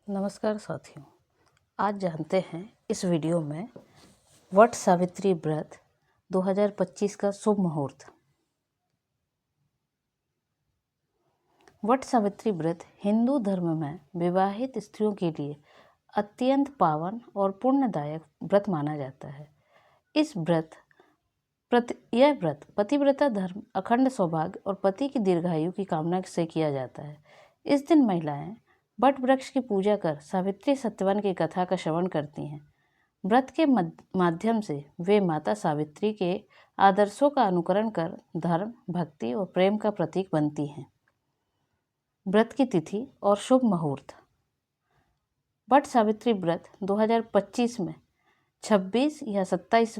नमस्कार साथियों, आज जानते हैं इस वीडियो में वट सावित्री व्रत 2025 का शुभ मुहूर्त। वट सावित्री व्रत हिंदू धर्म में विवाहित स्त्रियों के लिए अत्यंत पावन और पुण्यदायक व्रत माना जाता है। यह व्रत पतिव्रता धर्म, अखंड सौभाग्य और पति की दीर्घायु की कामना से किया जाता है। इस दिन महिलाएं वट वृक्ष की पूजा कर सावित्री सत्यवान की कथा का श्रवण करती हैं। व्रत के माध्यम से वे माता सावित्री के आदर्शों का अनुकरण कर धर्म, भक्ति और प्रेम का प्रतीक बनती हैं। व्रत की तिथि और शुभ मुहूर्त। वट सावित्री व्रत 2025 में 26 या 27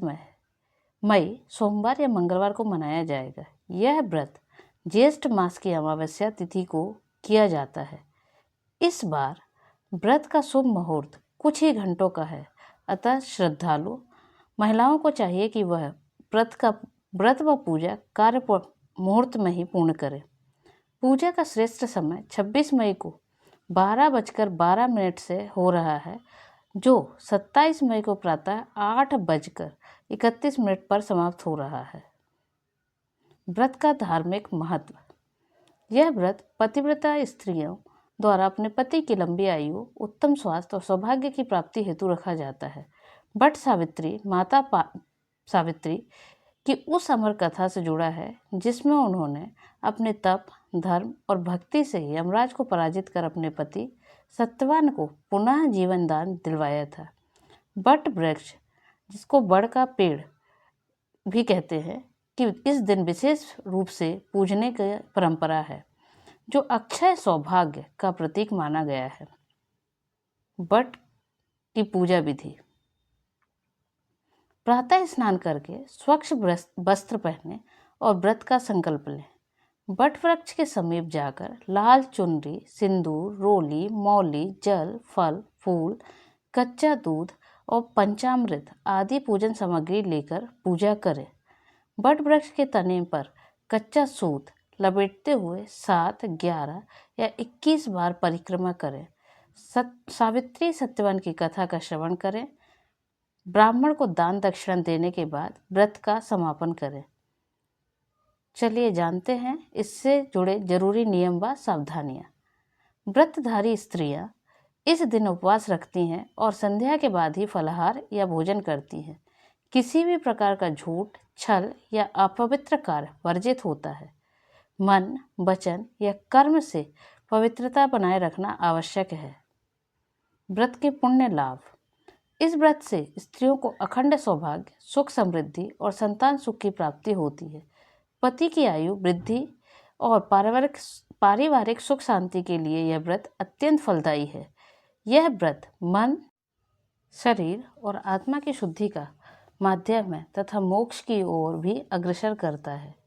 मई सोमवार या मंगलवार को मनाया जाएगा। यह व्रत ज्येष्ठ मास की अमावस्या तिथि को किया जाता है। इस बार व्रत का शुभ मुहूर्त कुछ ही घंटों का है, अतः श्रद्धालु महिलाओं को चाहिए कि वह व्रत व पूजा कार्य मुहूर्त में ही पूर्ण करें। पूजा का श्रेष्ठ समय 26 मई को 12:12 से हो रहा है, जो 27 मई को प्रातः 8:31 पर समाप्त हो रहा है। व्रत का धार्मिक महत्व। यह व्रत पतिव्रता स्त्रियों द्वारा अपने पति की लंबी आयु, उत्तम स्वास्थ्य और सौभाग्य की प्राप्ति हेतु रखा जाता है। वट सावित्री माता सावित्री की उस अमर कथा से जुड़ा है जिसमें उन्होंने अपने तप, धर्म और भक्ति से यमराज को पराजित कर अपने पति सत्यवान को पुनः जीवन दान दिलवाया था। वट वृक्ष, जिसको बड़ का पेड़ भी कहते हैं, कि इस दिन विशेष रूप से पूजने की परंपरा है, जो अक्षय सौभाग्य का प्रतीक माना गया है। वट की पूजा विधि। प्रातः स्नान करके स्वच्छ वस्त्र पहने और व्रत का संकल्प लें। वट वृक्ष के समीप जाकर लाल चुनरी, सिंदूर, रोली, मौली, जल, फल, फूल, कच्चा दूध और पंचामृत आदि पूजन सामग्री लेकर पूजा करें। वट वृक्ष के तने पर कच्चा सूत लपेटते हुए 7, 11 या 21 बार परिक्रमा करें। सावित्री सत्यवान की कथा का श्रवण करें। ब्राह्मण को दान दक्षिणा देने के बाद व्रत का समापन करें। चलिए जानते हैं इससे जुड़े जरूरी नियम व सावधानियां। व्रतधारी स्त्रियां इस दिन उपवास रखती हैं और संध्या के बाद ही फलाहार या भोजन करती हैं। किसी भी प्रकार का झूठ, छल या अपवित्र कार्य वर्जित होता है। मन, वचन या कर्म से पवित्रता बनाए रखना आवश्यक है। व्रत के पुण्य लाभ। इस व्रत से स्त्रियों को अखंड सौभाग्य, सुख, समृद्धि और संतान सुख की प्राप्ति होती है। पति की आयु वृद्धि और पारिवारिक सुख शांति के लिए यह व्रत अत्यंत फलदायी है। यह व्रत मन, शरीर और आत्मा की शुद्धि का माध्यम है तथा मोक्ष की ओर भी अग्रसर करता है।